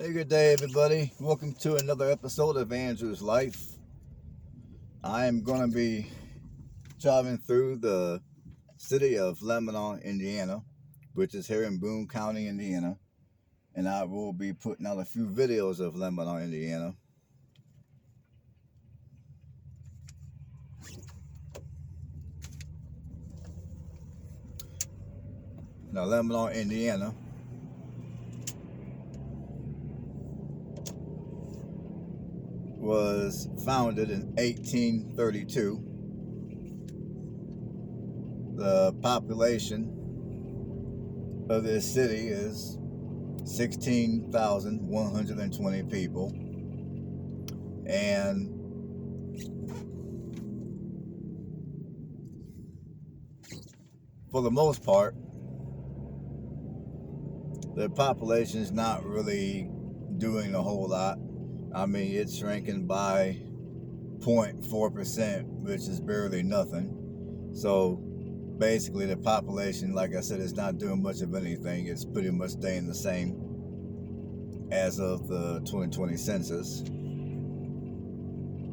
Hey, good day, everybody. Welcome to another episode of Andrew's Life. I am going to be driving through the city of Lebanon, Indiana, which is here in Boone County, Indiana, and I will be putting out a few videos of Lebanon, Indiana. Now, Lebanon, Indiana was founded in 1832. The population of this city is 16,120 people, and for the most part, the population is not really doing a whole lot. I mean, it's shrinking by 0.4%, which is barely nothing. So basically, the population, like I said, is not doing much of anything. It's pretty much staying the same as of the 2020 census.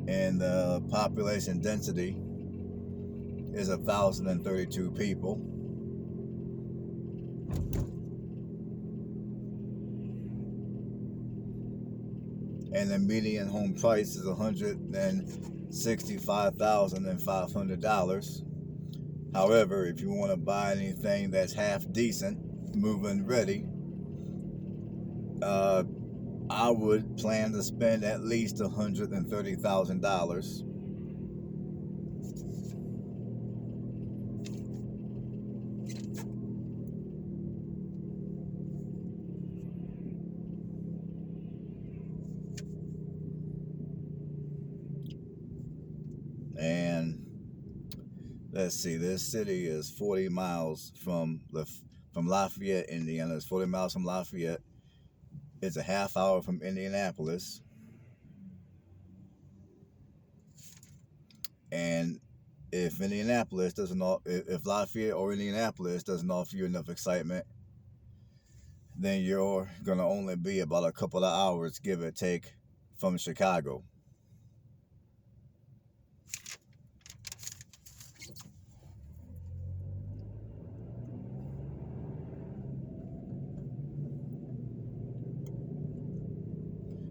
And the population density is 1,032 people. And the median home price is $165,500. However, if you want to buy anything that's half decent, move-in ready, I would plan to spend at least $130,000. And let's see, this city is 40 miles from Lafayette, Indiana. It's 40 miles from Lafayette. It's a half hour from Indianapolis. And if Lafayette or Indianapolis doesn't offer you enough excitement, then you're going to only be about a couple of hours, give or take, from Chicago.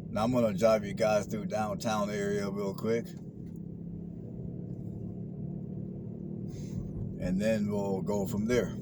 Now I'm going to drive you guys through downtown area real quick. And then we'll go from there.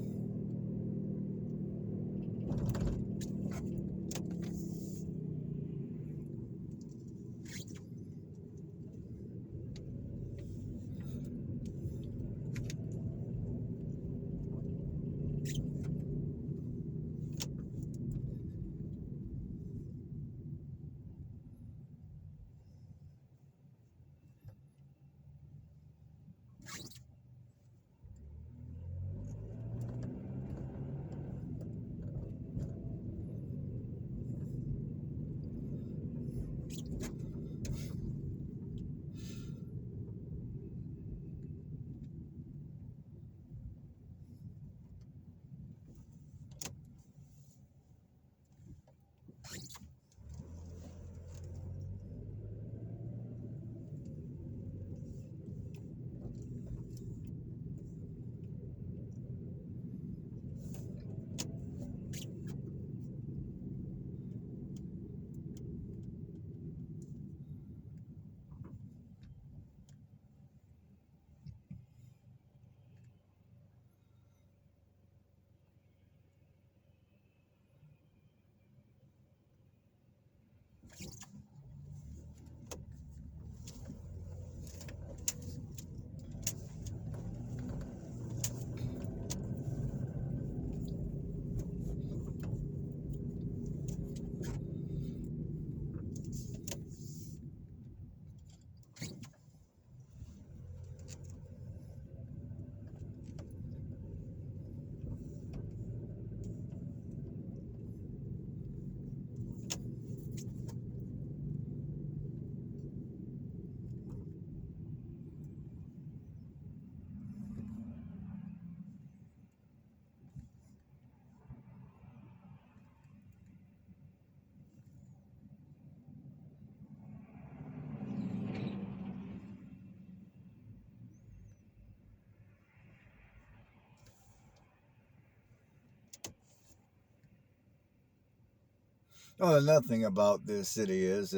Oh, another thing about this city is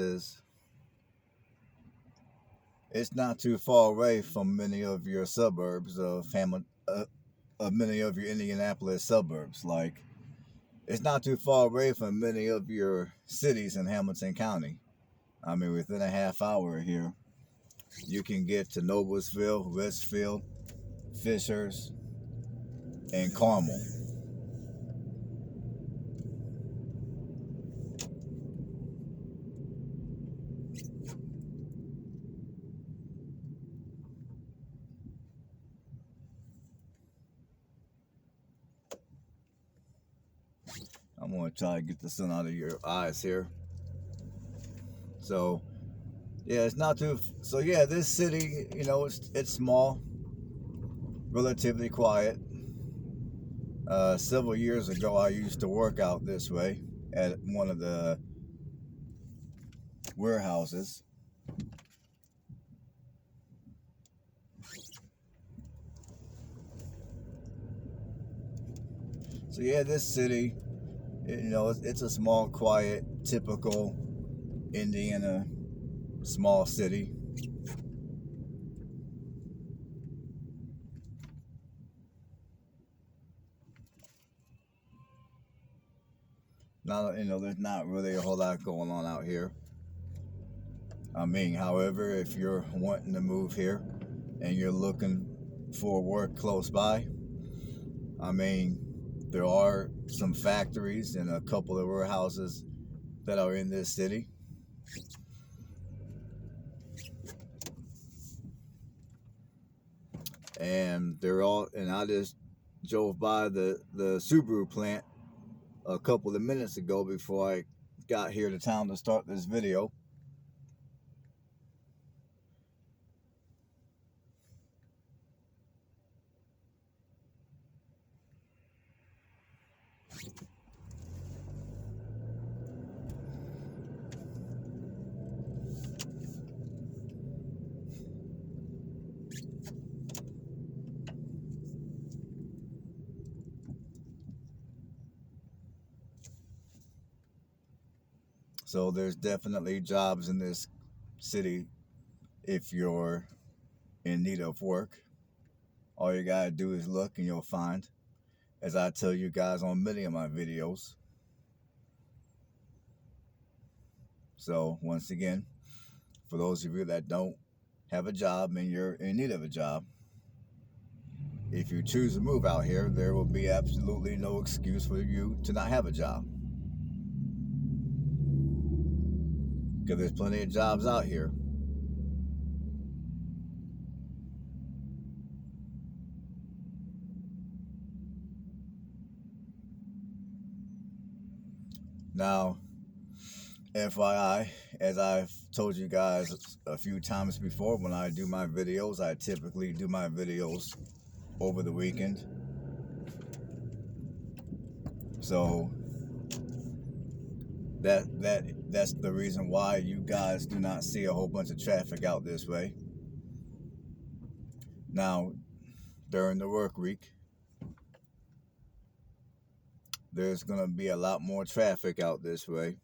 it's not too far away from many of your suburbs of many of your Indianapolis suburbs. Like it's not too far away from many of your cities in Hamilton County. I mean, within a half hour here, you can get to Noblesville, Westfield, Fishers, and Carmel. I'm gonna try to get the sun out of your eyes here. So yeah, it's not too. So yeah, this city, it's small, relatively quiet. Several years ago, I used to work out this way at one of the warehouses. So yeah, this city, it's a small, quiet, typical Indiana small city. Not, there's not really a whole lot going on out here. I mean, however, if you're wanting to move here and you're looking for work close by, I mean, there are some factories and a couple of warehouses that are in this city. And I just drove by the Subaru plant a couple of minutes ago before I got here to town to start this video. So there's definitely jobs in this city if you're in need of work. All you gotta do is look and you'll find, as I tell you guys on many of my videos. So once again, for those of you that don't have a job and you're in need of a job, if you choose to move out here, there will be absolutely no excuse for you to not have a job. Because there's plenty of jobs out here. Now, FYI, as I've told you guys a few times before, when I do my videos, I typically do my videos over the weekend. So that's the reason why you guys do not see a whole bunch of traffic out this way. Now, during the work week, there's going to be a lot more traffic out this way.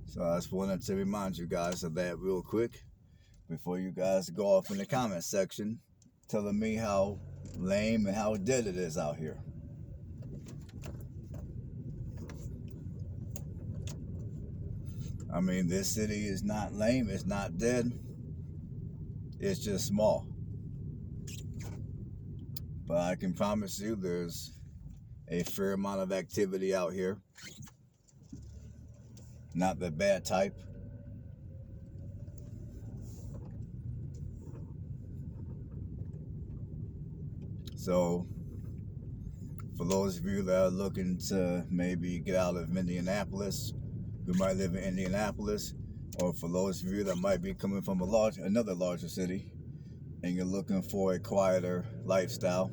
So I just wanted to remind you guys of that real quick before you guys go off in the comment section telling me how lame and how dead it is out here. I mean, this city is not lame, it's not dead, it's just small. But I can promise you there's a fair amount of activity out here. Not the bad type. So, for those of you that are looking to maybe get out of Indianapolis, who might live in Indianapolis, or for those of you that might be coming from another larger city and you're looking for a quieter lifestyle,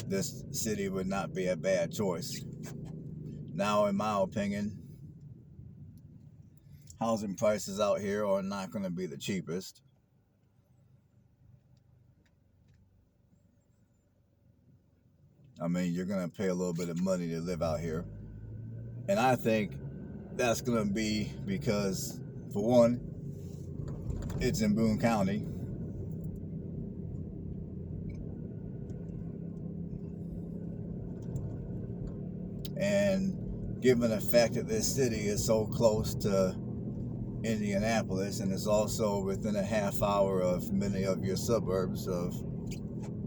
this city would not be a bad choice. Now, in my opinion, housing prices out here are not going to be the cheapest. I mean, you're going to pay a little bit of money to live out here. And I think that's going to be because, for one, it's in Boone County. And given the fact that this city is so close to Indianapolis and is also within a half hour of many of your suburbs of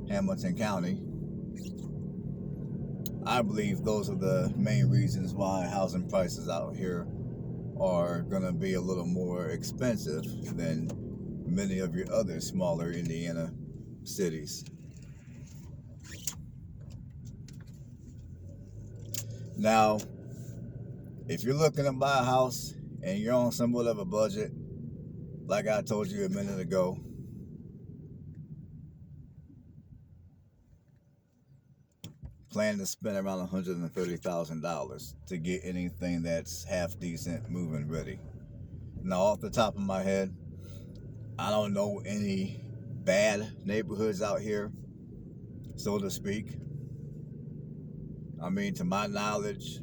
Hamilton County, I believe those are the main reasons why housing prices out here are going to be a little more expensive than many of your other smaller Indiana cities. Now, if you're looking to buy a house and you're on somewhat of a budget, like I told you a minute ago, plan to spend around $130,000 to get anything that's half decent, moving ready. Now, off the top of my head, I don't know any bad neighborhoods out here, so to speak. I mean, to my knowledge,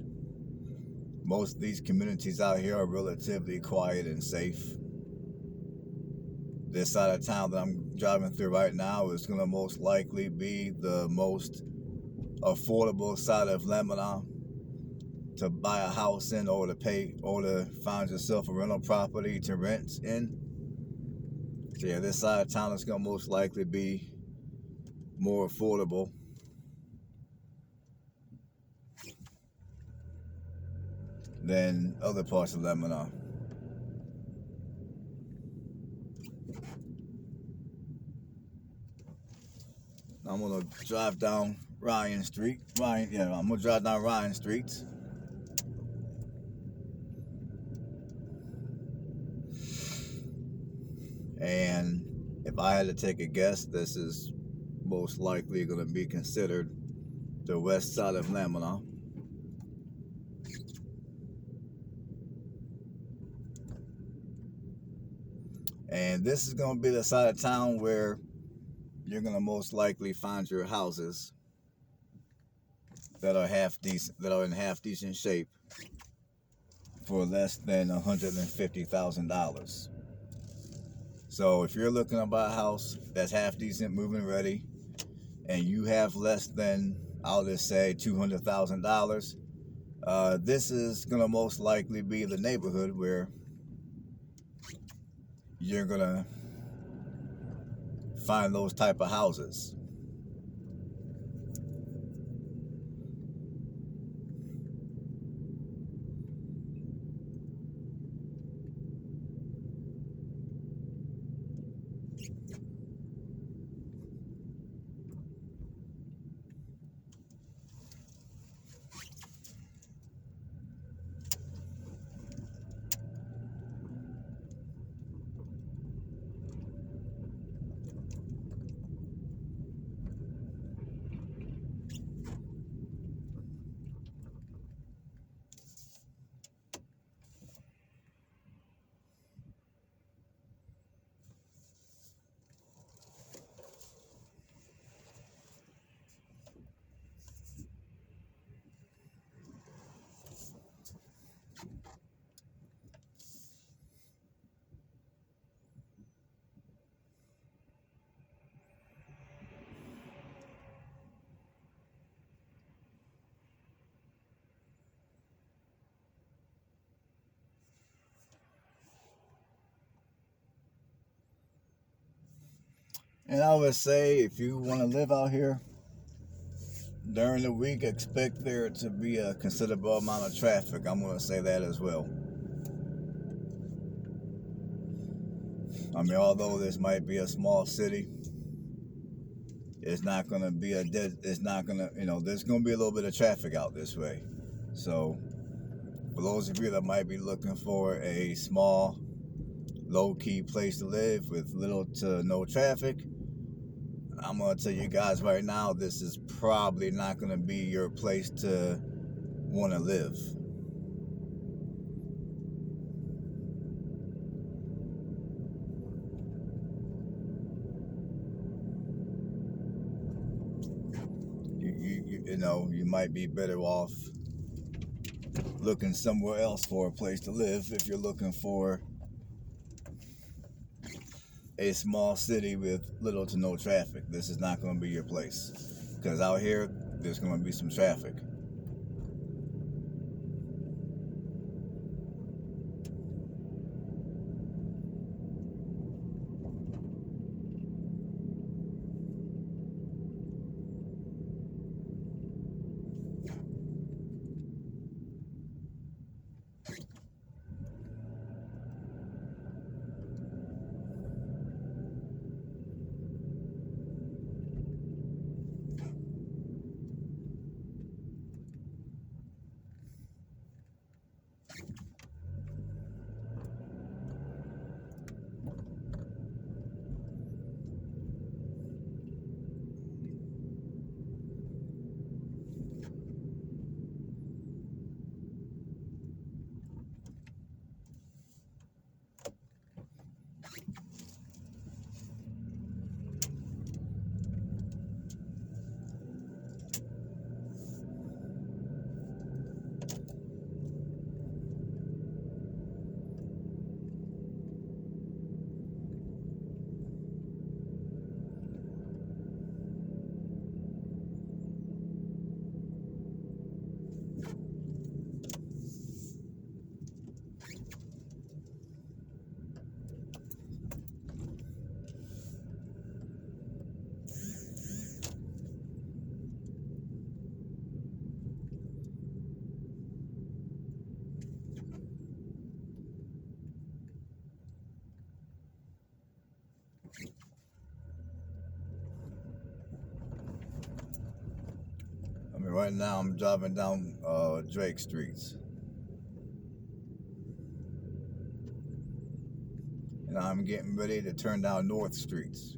most of these communities out here are relatively quiet and safe. This side of town that I'm driving through right now is going to most likely be the most affordable side of Lebanon to buy a house in, or to pay, or to find yourself a rental property to rent in. So yeah, this side of town is going to most likely be more affordable. Than other parts of Lebanon. I'm gonna drive down Ryan Street. I'm gonna drive down Ryan Street. And if I had to take a guess, this is most likely gonna be considered the west side of Lebanon. And this is going to be the side of town where you're going to most likely find your houses that are in half decent shape for less than $150,000. So if you're looking to buy a house that's half decent, moving ready, and you have less than, I'll just say, $200,000, this is going to most likely be the neighborhood where you're going to find those type of houses. And I would say if you want to live out here during the week, expect there to be a considerable amount of traffic. I'm going to say that as well. I mean, although this might be a small city, it's not going to be there's going to be a little bit of traffic out this way. So For those of you that might be looking for a small, low-key place to live with little to no traffic, I'm going to tell you guys right now, this is probably not going to be your place to want to live. You know, you might be better off looking somewhere else for a place to live if you're looking for a small city with little to no traffic. This is not going to be your place, because out here there's going to be some traffic. Right now I'm driving down Drake Streets, and I'm getting ready to turn down North Streets.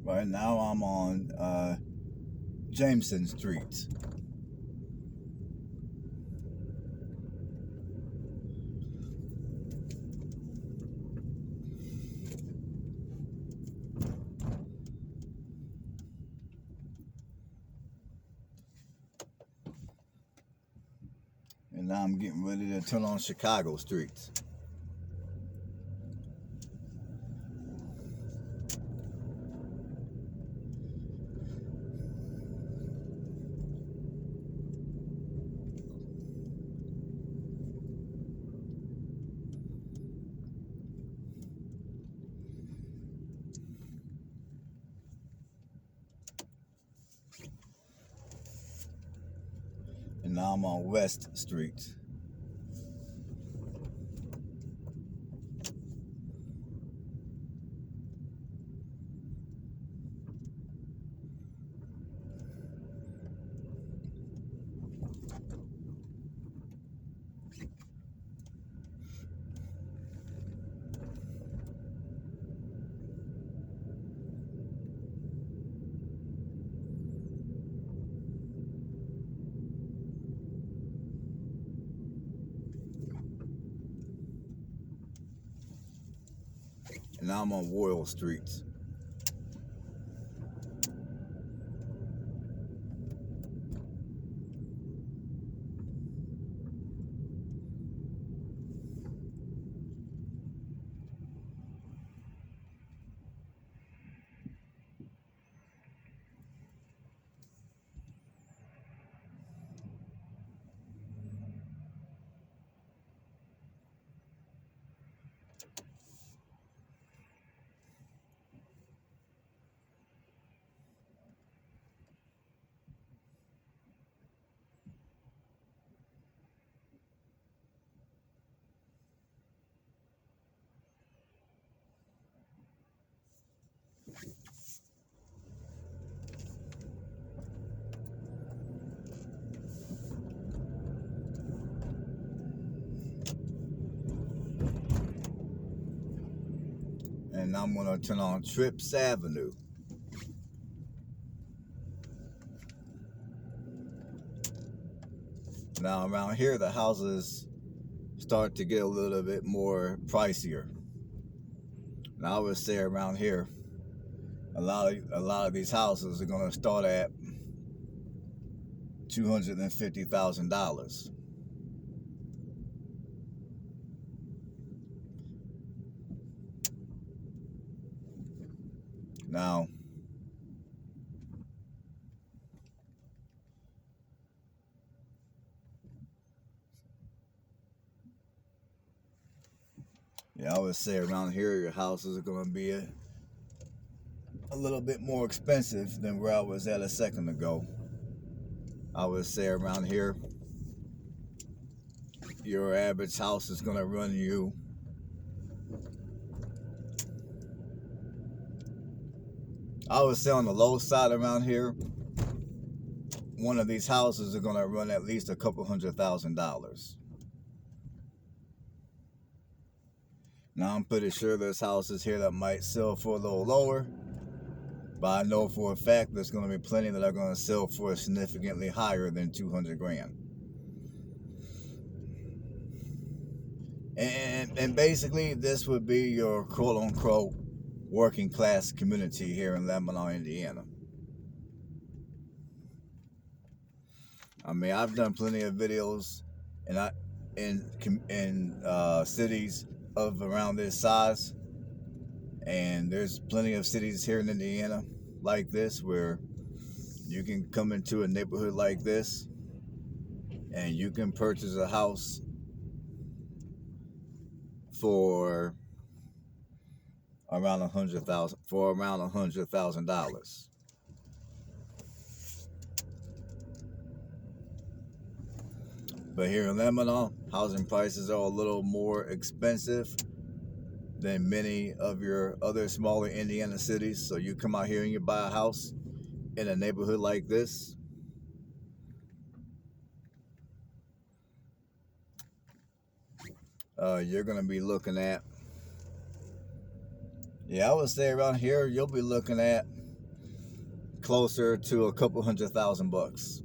Right now I'm on Jameson Street. And now I'm getting ready to turn on Chicago Streets. And now I'm on West Street. now I'm on Royal Street. And I'm going to turn on Trips Avenue. Now around here, the houses start to get a little bit more pricier. Now I would say around here, a lot of these houses are going to start at $250,000. Now, yeah, I would say around here your houses are going to be a little bit more expensive than where I was at a second ago. I would say around here your average house is going to run you I would say on the low side around here, one of these houses are going to run at least a couple $100,000. Now I'm pretty sure there's houses here that might sell for a little lower, but I know for a fact there's going to be plenty that are going to sell for significantly higher than 200 grand. And basically this would be your quote unquote working class community here in Lebanon, Indiana. I mean, I've done plenty of videos in cities of around this size, and there's plenty of cities here in Indiana like this where you can come into a neighborhood like this and you can purchase a house for around $100,000. But here in Lebanon, housing prices are a little more expensive than many of your other smaller Indiana cities. So you come out here and you buy a house in a neighborhood like this, you're going to be looking at, I would say around here, you'll be looking at closer to a couple $100,000.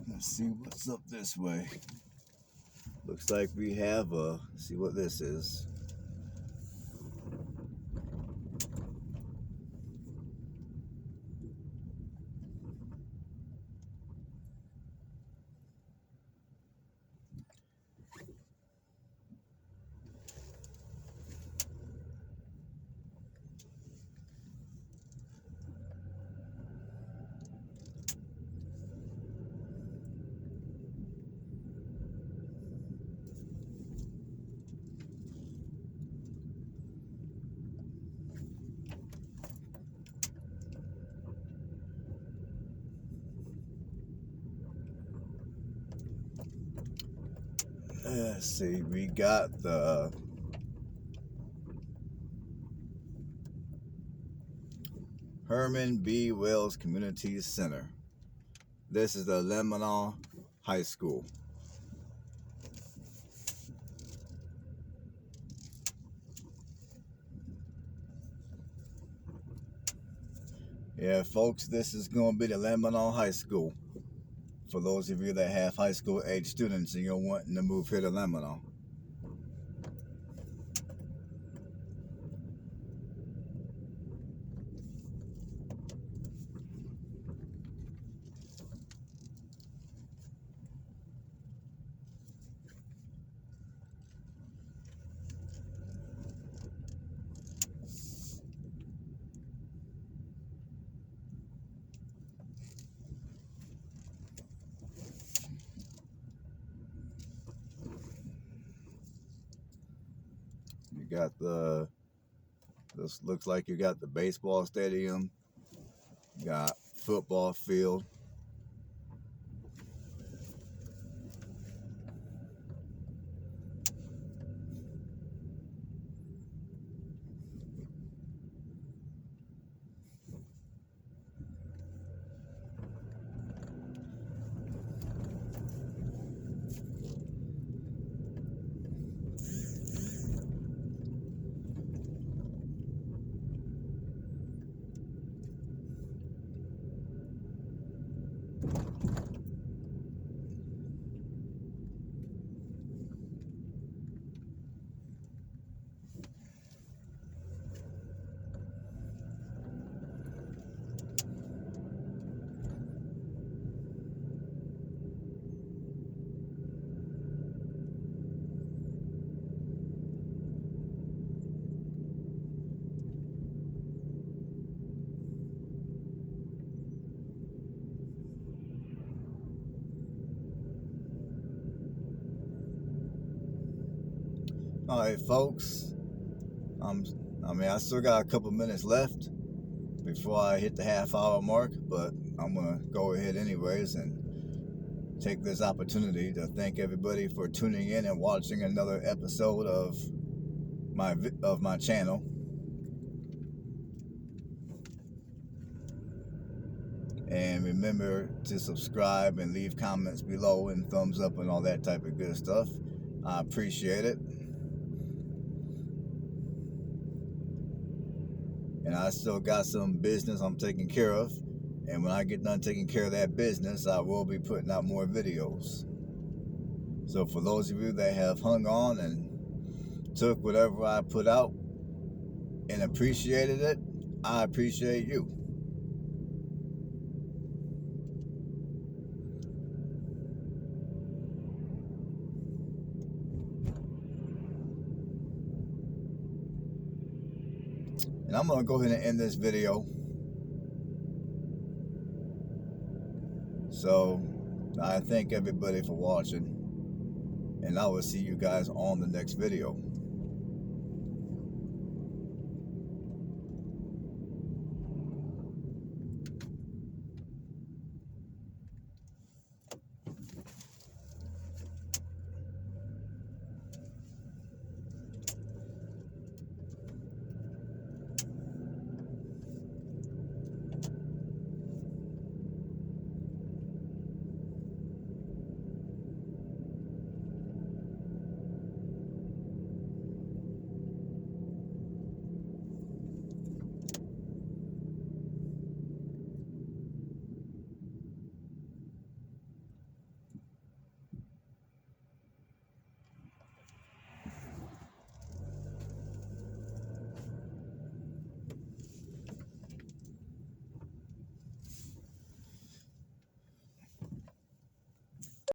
Let's see what's up this way. Looks like we have see what this is. Let's see, we got the Herman B. Wells Community Center. This is the Lebanon High School. Yeah, folks, this is going to be the Lebanon High School. For those of you that have high school age students and you're wanting to move here to Lebanon. You got this looks like you got the baseball stadium, you got football field. All right, folks. I still got a couple minutes left before I hit the half-hour mark, but I'm gonna go ahead anyways and take this opportunity to thank everybody for tuning in and watching another episode of my channel. And remember to subscribe and leave comments below and thumbs up and all that type of good stuff. I appreciate it. And I still got some business I'm taking care of. And when I get done taking care of that business, I will be putting out more videos. So for those of you that have hung on and took whatever I put out and appreciated it, I appreciate you. And I'm going to go ahead and end this video. So I thank everybody for watching. And I will see you guys on the next video.